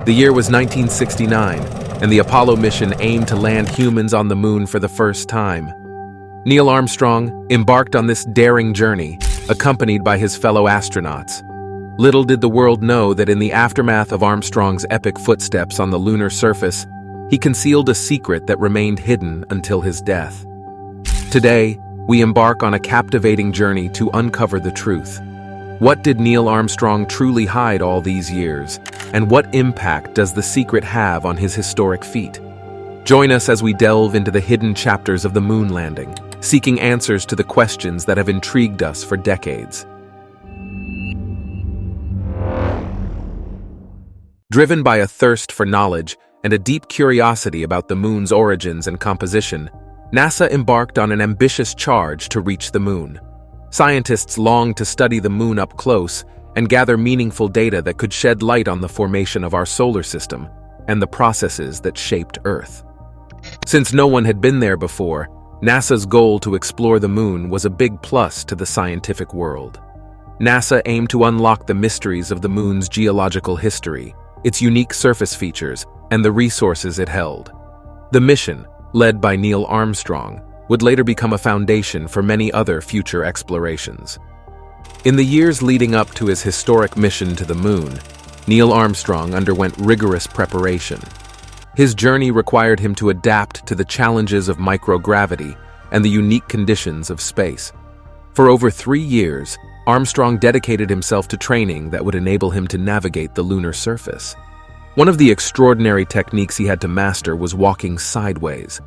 The year was 1969, and the Apollo mission aimed to land humans on the moon for the first time. Neil Armstrong embarked on this daring journey, accompanied by his fellow astronauts. Little did the world know that in the aftermath of Armstrong's epic footsteps on the lunar surface, he concealed a secret that remained hidden until his death. Today, we embark on a captivating journey to uncover the truth. What did Neil Armstrong truly hide all these years, and what impact does the secret have on his historic feat? Join us as we delve into the hidden chapters of the moon landing, seeking answers to the questions that have intrigued us for decades. Driven by a thirst for knowledge and a deep curiosity about the moon's origins and composition, NASA embarked on an ambitious charge to reach the moon. Scientists longed to study the moon up close and gather meaningful data that could shed light on the formation of our solar system and the processes that shaped Earth. Since no one had been there before, NASA's goal to explore the moon was a big plus to the scientific world. NASA aimed to unlock the mysteries of the moon's geological history, its unique surface features, and the resources it held. The mission, led by Neil Armstrong, would later become a foundation for many other future explorations. In the years leading up to his historic mission to the moon, Neil Armstrong underwent rigorous preparation. His journey required him to adapt to the challenges of microgravity and the unique conditions of space. For over 3 years, Armstrong dedicated himself to training that would enable him to navigate the lunar surface. One of the extraordinary techniques he had to master was walking sideways.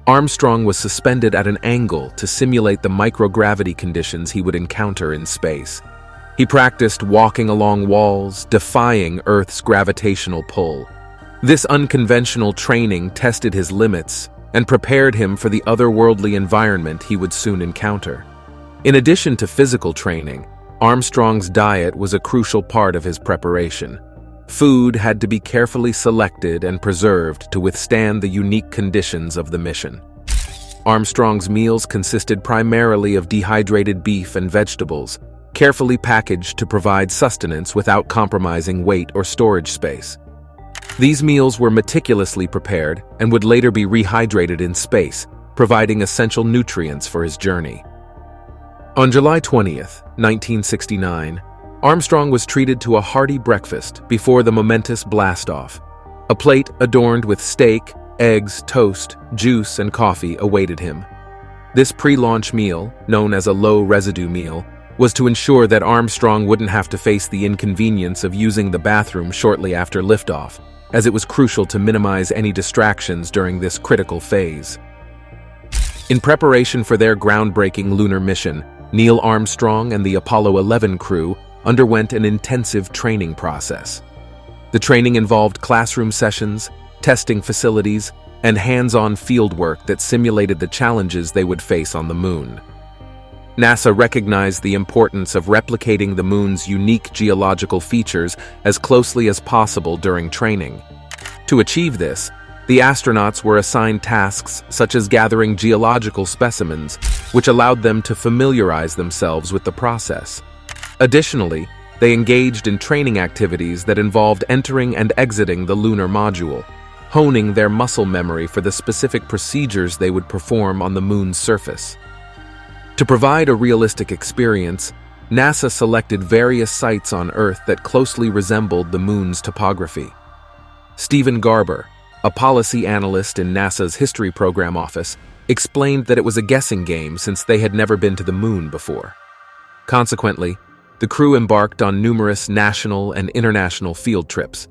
Armstrong was suspended at an angle to simulate the microgravity conditions he would encounter in space. He practiced walking along walls, defying Earth's gravitational pull. This unconventional training tested his limits and prepared him for the otherworldly environment he would soon encounter. In addition to physical training, Armstrong's diet was a crucial part of his preparation. Food had to be carefully selected and preserved to withstand the unique conditions of the mission. Armstrong's meals consisted primarily of dehydrated beef and vegetables, carefully packaged to provide sustenance without compromising weight or storage space. These meals were meticulously prepared and would later be rehydrated in space, providing essential nutrients for his journey. On July 20th, 1969, Armstrong was treated to a hearty breakfast before the momentous blast-off. A plate adorned with steak, eggs, toast, juice, and coffee awaited him. This pre-launch meal, known as a low-residue meal, was to ensure that Armstrong wouldn't have to face the inconvenience of using the bathroom shortly after liftoff, as it was crucial to minimize any distractions during this critical phase. In preparation for their groundbreaking lunar mission, Neil Armstrong and the Apollo 11 crew underwent an intensive training process. The training involved classroom sessions, testing facilities, and hands-on fieldwork that simulated the challenges they would face on the moon. NASA recognized the importance of replicating the moon's unique geological features as closely as possible during training. To achieve this, the astronauts were assigned tasks such as gathering geological specimens, which allowed them to familiarize themselves with the process. Additionally, they engaged in training activities that involved entering and exiting the lunar module, honing their muscle memory for the specific procedures they would perform on the moon's surface. To provide a realistic experience, NASA selected various sites on Earth that closely resembled the moon's topography. Stephen Garber, a policy analyst in NASA's History Program office, explained that it was a guessing game since they had never been to the moon before. Consequently, the crew embarked on numerous national and international field trips.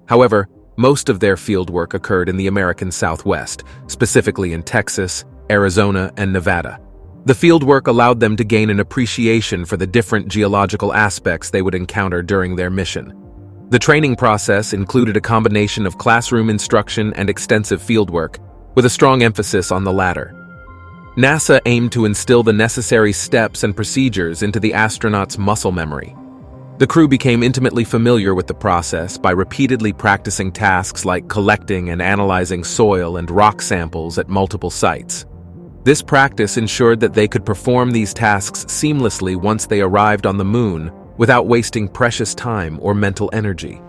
However, most of their fieldwork occurred in the American Southwest, specifically in Texas, Arizona, and Nevada. The fieldwork allowed them to gain an appreciation for the different geological aspects they would encounter during their mission. The training process included a combination of classroom instruction and extensive fieldwork, with a strong emphasis on the latter. NASA aimed to instill the necessary steps and procedures into the astronauts' muscle memory. The crew became intimately familiar with the process by repeatedly practicing tasks like collecting and analyzing soil and rock samples at multiple sites. This practice ensured that they could perform these tasks seamlessly once they arrived on the moon without wasting precious time or mental energy.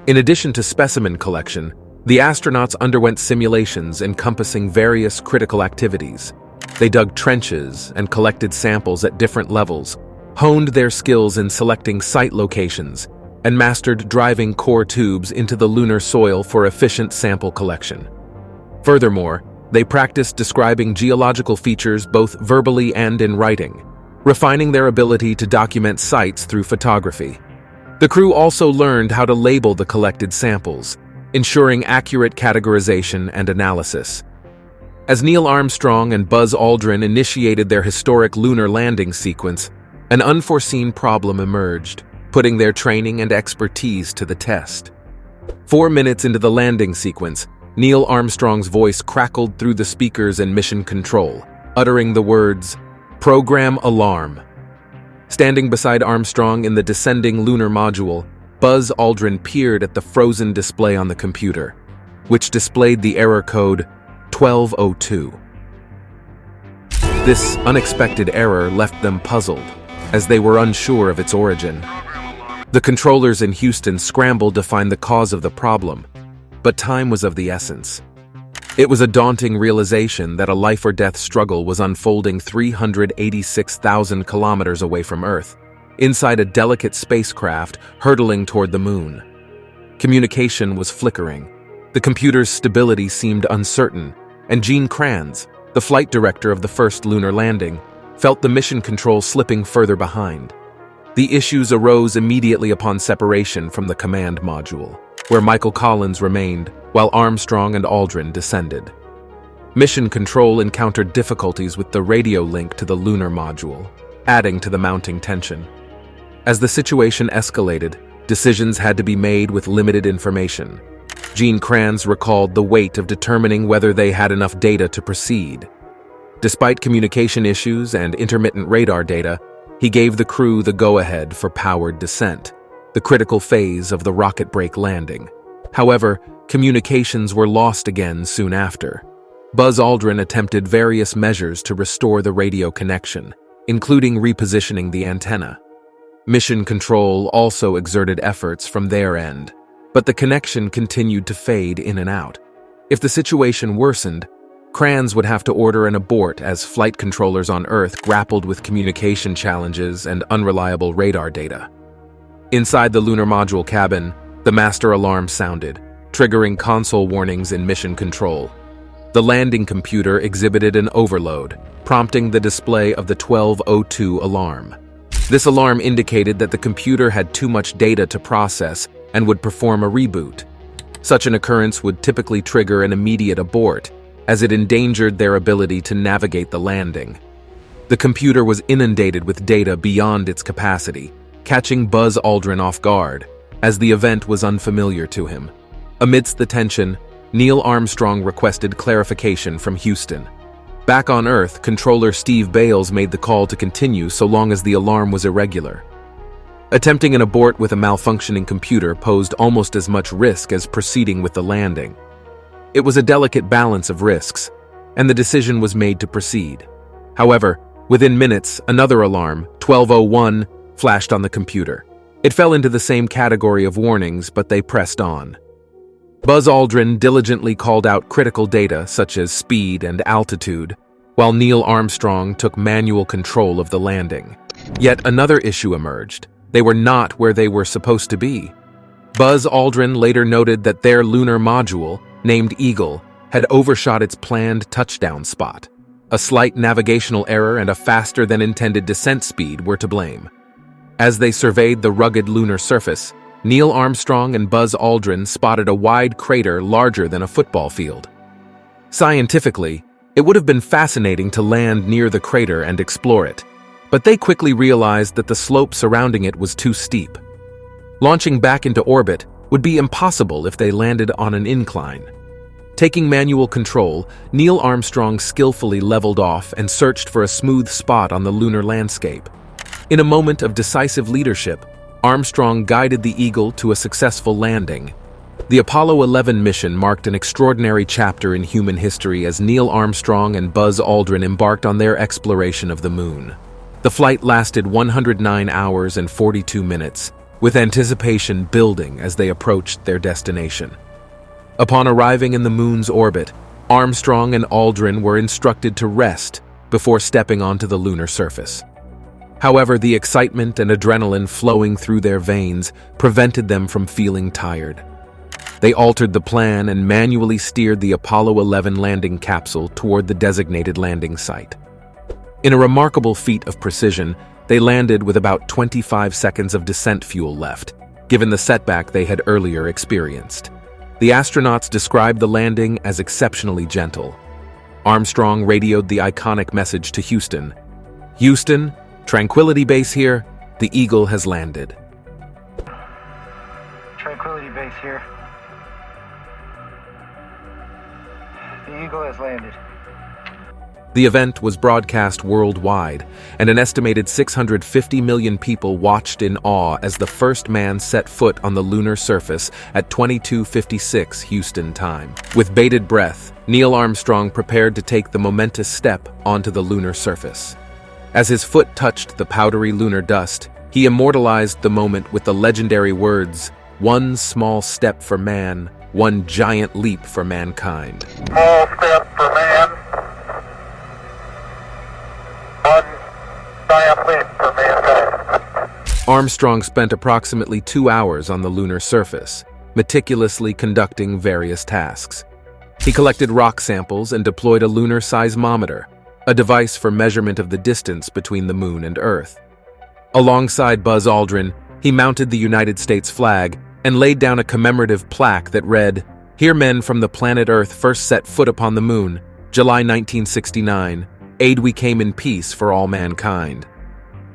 In addition to specimen collection, the astronauts underwent simulations encompassing various critical activities. They dug trenches and collected samples at different levels, honed their skills in selecting site locations, and mastered driving core tubes into the lunar soil for efficient sample collection. Furthermore, they practiced describing geological features both verbally and in writing, refining their ability to document sites through photography. The crew also learned how to label the collected samples, ensuring accurate categorization and analysis. As Neil Armstrong and Buzz Aldrin initiated their historic lunar landing sequence, an unforeseen problem emerged, putting their training and expertise to the test. 4 minutes into the landing sequence, Neil Armstrong's voice crackled through the speakers in mission control, uttering the words, "Program alarm." Standing beside Armstrong in the descending lunar module, Buzz Aldrin peered at the frozen display on the computer, which displayed the error code 1202. This unexpected error left them puzzled, as they were unsure of its origin. The controllers in Houston scrambled to find the cause of the problem, but time was of the essence. It was a daunting realization that a life-or-death struggle was unfolding 386,000 kilometers away from Earth, inside a delicate spacecraft hurtling toward the moon. Communication was flickering. The computer's stability seemed uncertain, and Gene Kranz, the flight director of the first lunar landing, felt the mission control slipping further behind. The issues arose immediately upon separation from the command module, where Michael Collins remained while Armstrong and Aldrin descended. Mission control encountered difficulties with the radio link to the lunar module, adding to the mounting tension. As the situation escalated, decisions had to be made with limited information. Gene Kranz recalled the weight of determining whether they had enough data to proceed. Despite communication issues and intermittent radar data, he gave the crew the go-ahead for powered descent, the critical phase of the rocket brake landing. However, communications were lost again soon after. Buzz Aldrin attempted various measures to restore the radio connection, including repositioning the antenna. Mission Control also exerted efforts from their end, but the connection continued to fade in and out. If the situation worsened, Kranz would have to order an abort as flight controllers on Earth grappled with communication challenges and unreliable radar data. Inside the lunar module cabin, the master alarm sounded, triggering console warnings in mission control. The landing computer exhibited an overload, prompting the display of the 1202 alarm. This alarm indicated that the computer had too much data to process and would perform a reboot. Such an occurrence would typically trigger an immediate abort, as it endangered their ability to navigate the landing. The computer was inundated with data beyond its capacity, catching Buzz Aldrin off guard, as the event was unfamiliar to him. Amidst the tension, Neil Armstrong requested clarification from Houston. Back on Earth, controller Steve Bales made the call to continue so long as the alarm was irregular. Attempting an abort with a malfunctioning computer posed almost as much risk as proceeding with the landing. It was a delicate balance of risks, and the decision was made to proceed. However, within minutes, another alarm, 1201, flashed on the computer. It fell into the same category of warnings, but they pressed on. Buzz Aldrin diligently called out critical data such as speed and altitude, while Neil Armstrong took manual control of the landing. Yet another issue emerged. They were not where they were supposed to be. Buzz Aldrin later noted that their lunar module, named Eagle, had overshot its planned touchdown spot. A slight navigational error and a faster-than-intended descent speed were to blame. As they surveyed the rugged lunar surface, Neil Armstrong and Buzz Aldrin spotted a wide crater larger than a football field. Scientifically, it would have been fascinating to land near the crater and explore it, but they quickly realized that the slope surrounding it was too steep. Launching back into orbit would be impossible if they landed on an incline. Taking manual control, Neil Armstrong skillfully leveled off and searched for a smooth spot on the lunar landscape. In a moment of decisive leadership, Armstrong guided the Eagle to a successful landing. The Apollo 11 mission marked an extraordinary chapter in human history as Neil Armstrong and Buzz Aldrin embarked on their exploration of the moon. The flight lasted 109 hours and 42 minutes, with anticipation building as they approached their destination. Upon arriving in the moon's orbit, Armstrong and Aldrin were instructed to rest before stepping onto the lunar surface. However, the excitement and adrenaline flowing through their veins prevented them from feeling tired. They altered the plan and manually steered the Apollo 11 landing capsule toward the designated landing site. In a remarkable feat of precision, they landed with about 25 seconds of descent fuel left, given the setback they had earlier experienced. The astronauts described the landing as exceptionally gentle. Armstrong radioed the iconic message to Houston. "Houston, Tranquility Base here. The Eagle has landed." Tranquility Base here. The Eagle has landed. The event was broadcast worldwide, and an estimated 650 million people watched in awe as the first man set foot on the lunar surface at 22:56 Houston time. With bated breath, Neil Armstrong prepared to take the momentous step onto the lunar surface. As his foot touched the powdery lunar dust, he immortalized the moment with the legendary words, "One small step for man, one giant leap for mankind." Small step for man, one giant leap for mankind. Armstrong spent approximately 2 hours on the lunar surface, meticulously conducting various tasks. He collected rock samples and deployed a lunar seismometer, a device for measurement of the distance between the moon and Earth. Alongside Buzz Aldrin, he mounted the United States flag and laid down a commemorative plaque that read, "Here men from the planet Earth first set foot upon the moon, July 1969, aid we came in peace for all mankind."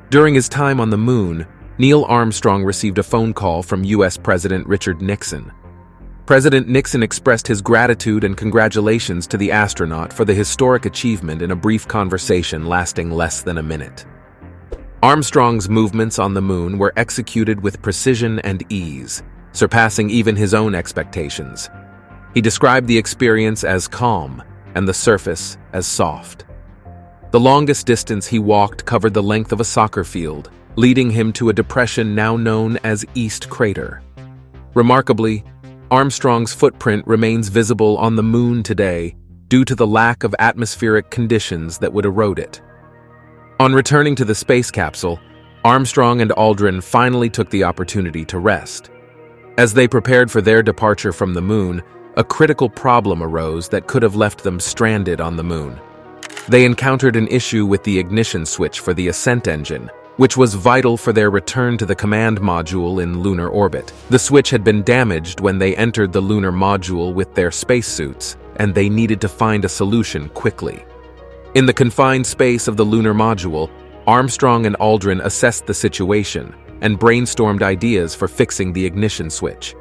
During his time on the moon, Neil Armstrong received a phone call from U.S. President Richard Nixon. President Nixon expressed his gratitude and congratulations to the astronaut for the historic achievement in a brief conversation lasting less than a minute. Armstrong's movements on the moon were executed with precision and ease, surpassing even his own expectations. He described the experience as calm and the surface as soft. The longest distance he walked covered the length of a soccer field, leading him to a depression now known as East Crater. Remarkably, Armstrong's footprint remains visible on the moon today due to the lack of atmospheric conditions that would erode it. On returning to the space capsule, Armstrong and Aldrin finally took the opportunity to rest. As they prepared for their departure from the moon, a critical problem arose that could have left them stranded on the moon. They encountered an issue with the ignition switch for the ascent engine, which was vital for their return to the command module in lunar orbit. The switch had been damaged when they entered the lunar module with their spacesuits, and they needed to find a solution quickly. In the confined space of the lunar module, Armstrong and Aldrin assessed the situation and brainstormed ideas for fixing the ignition switch.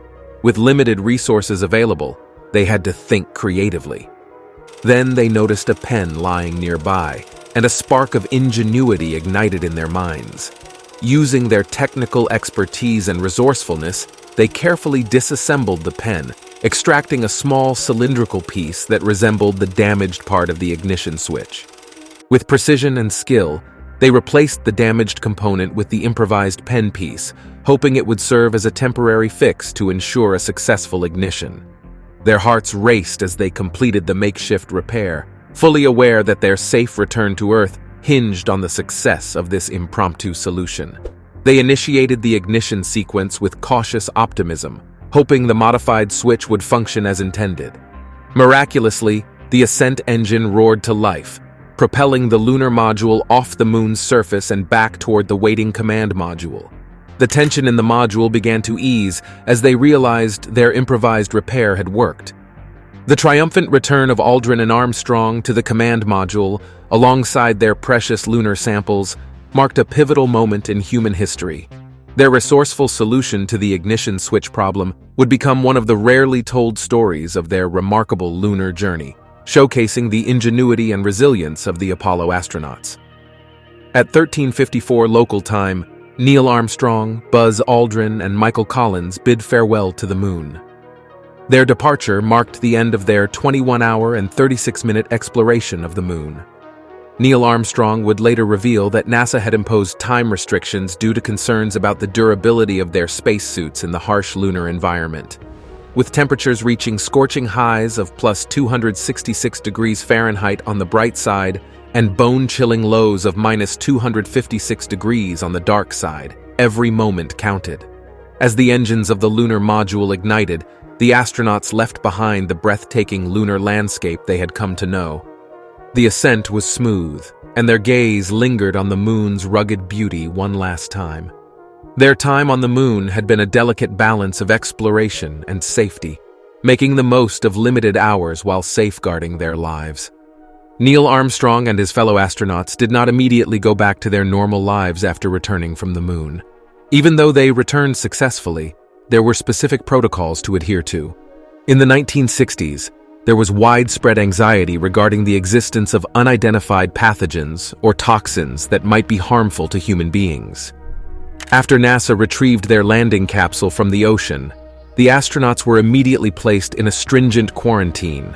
With limited resources available, they had to think creatively. Then they noticed a pen lying nearby, and a spark of ingenuity ignited in their minds. Using their technical expertise and resourcefulness, they carefully disassembled the pen, extracting a small cylindrical piece that resembled the damaged part of the ignition switch. With precision and skill, they replaced the damaged component with the improvised pen piece, hoping it would serve as a temporary fix to ensure a successful ignition. Their hearts raced as they completed the makeshift repair, fully aware that their safe return to Earth hinged on the success of this impromptu solution. They initiated the ignition sequence with cautious optimism, hoping the modified switch would function as intended. Miraculously, the ascent engine roared to life, propelling the lunar module off the moon's surface and back toward the waiting command module. The tension in the module began to ease as they realized their improvised repair had worked. The triumphant return of Aldrin and Armstrong to the command module, alongside their precious lunar samples, marked a pivotal moment in human history. Their resourceful solution to the ignition switch problem would become one of the rarely told stories of their remarkable lunar journey, showcasing the ingenuity and resilience of the Apollo astronauts. At 13:54 local time, Neil Armstrong, Buzz Aldrin, and Michael Collins bid farewell to the moon. Their departure marked the end of their 21-hour and 36-minute exploration of the moon. Neil Armstrong would later reveal that NASA had imposed time restrictions due to concerns about the durability of their spacesuits in the harsh lunar environment. With temperatures reaching scorching highs of plus 266 degrees Fahrenheit on the bright side and bone-chilling lows of minus 256 degrees on the dark side, every moment counted. As the engines of the lunar module ignited, the astronauts left behind the breathtaking lunar landscape they had come to know. The ascent was smooth, and their gaze lingered on the moon's rugged beauty one last time. Their time on the moon had been a delicate balance of exploration and safety, making the most of limited hours while safeguarding their lives. Neil Armstrong and his fellow astronauts did not immediately go back to their normal lives after returning from the moon. Even though they returned successfully, there were specific protocols to adhere to. In the 1960s, there was widespread anxiety regarding the existence of unidentified pathogens or toxins that might be harmful to human beings. After NASA retrieved their landing capsule from the ocean, the astronauts were immediately placed in a stringent quarantine.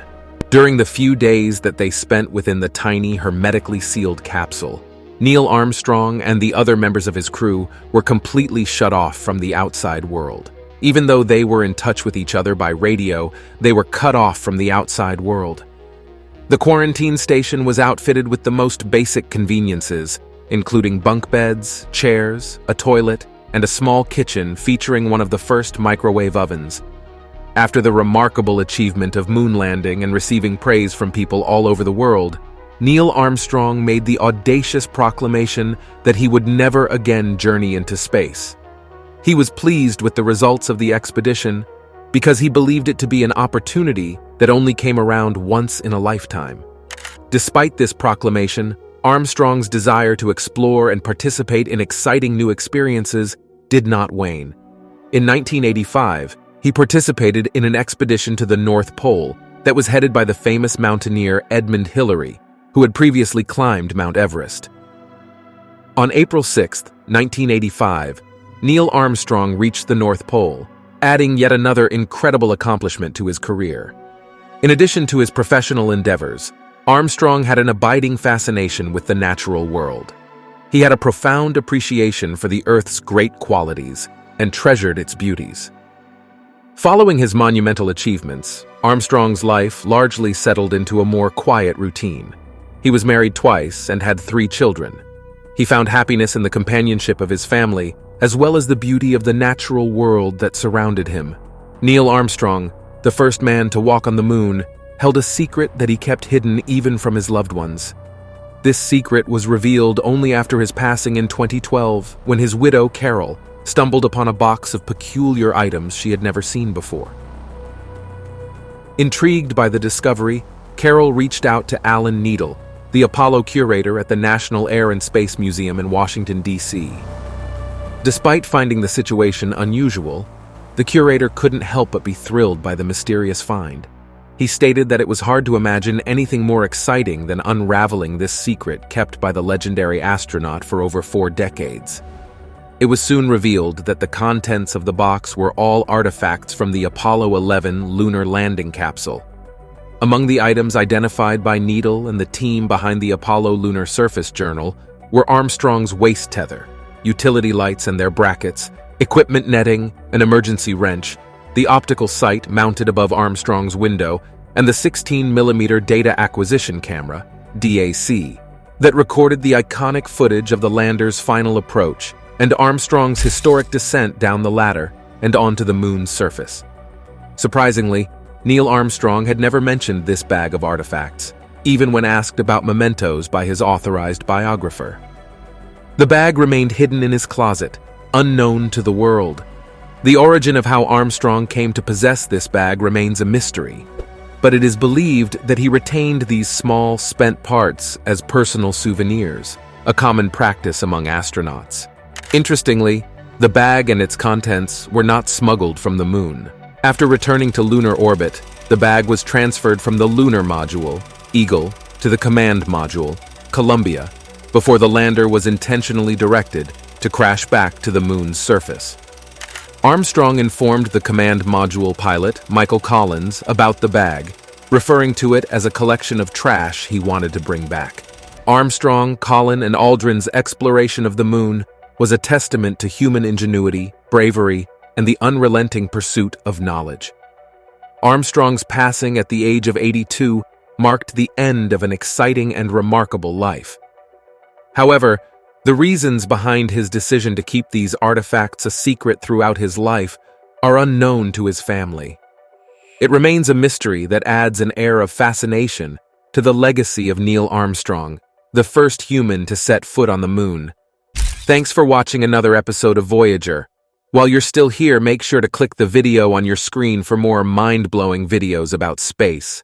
During the few days that they spent within the tiny, hermetically sealed capsule, Neil Armstrong and the other members of his crew were completely shut off from the outside world. Even though they were in touch with each other by radio, they were cut off from the outside world. The quarantine station was outfitted with the most basic conveniences, including bunk beds, chairs, a toilet, and a small kitchen featuring one of the first microwave ovens. After the remarkable achievement of moon landing and receiving praise from people all over the world, Neil Armstrong made the audacious proclamation that he would never again journey into space. He was pleased with the results of the expedition because he believed it to be an opportunity that only came around once in a lifetime. Despite this proclamation, Armstrong's desire to explore and participate in exciting new experiences did not wane. In 1985, he participated in an expedition to the North Pole that was headed by the famous mountaineer Edmund Hillary, who had previously climbed Mount Everest. On April 6, 1985, Neil Armstrong reached the North Pole, adding yet another incredible accomplishment to his career. In addition to his professional endeavors, Armstrong had an abiding fascination with the natural world. He had a profound appreciation for the Earth's great qualities and treasured its beauties. Following his monumental achievements, Armstrong's life largely settled into a more quiet routine. He was married twice and had 3 children. He found happiness in the companionship of his family, as well as the beauty of the natural world that surrounded him. Neil Armstrong, the first man to walk on the moon, held a secret that he kept hidden even from his loved ones. This secret was revealed only after his passing in 2012, when his widow, Carol, stumbled upon a box of peculiar items she had never seen before. Intrigued by the discovery, Carol reached out to Alan Needle, the Apollo curator at the National Air and Space Museum in Washington, D.C. Despite finding the situation unusual, the curator couldn't help but be thrilled by the mysterious find. He stated that it was hard to imagine anything more exciting than unraveling this secret kept by the legendary astronaut for over 4 decades. It was soon revealed that the contents of the box were all artifacts from the Apollo 11 lunar landing capsule. Among the items identified by Needle and the team behind the Apollo Lunar Surface Journal were Armstrong's waist tether, utility lights and their brackets, equipment netting, an emergency wrench, the optical sight mounted above Armstrong's window, and the 16mm data acquisition camera, DAC, that recorded the iconic footage of the lander's final approach and Armstrong's historic descent down the ladder and onto the moon's surface. Surprisingly, Neil Armstrong had never mentioned this bag of artifacts, even when asked about mementos by his authorized biographer. The bag remained hidden in his closet, unknown to the world. The origin of how Armstrong came to possess this bag remains a mystery, but it is believed that he retained these small, spent parts as personal souvenirs, a common practice among astronauts. Interestingly, the bag and its contents were not smuggled from the moon. After returning to lunar orbit, the bag was transferred from the lunar module, Eagle, to the command module, Columbia, before the lander was intentionally directed to crash back to the moon's surface. Armstrong informed the command module pilot, Michael Collins, about the bag, referring to it as a collection of trash he wanted to bring back. Armstrong, Colin, and Aldrin's exploration of the moon was a testament to human ingenuity, bravery, and the unrelenting pursuit of knowledge. Armstrong's passing at the age of 82 marked the end of an exciting and remarkable life. However, the reasons behind his decision to keep these artifacts a secret throughout his life are unknown to his family. It remains a mystery that adds an air of fascination to the legacy of Neil Armstrong, the first human to set foot on the moon. Thanks for watching another episode of Voyager. While you're still here, make sure to click the video on your screen for more mind-blowing videos about space.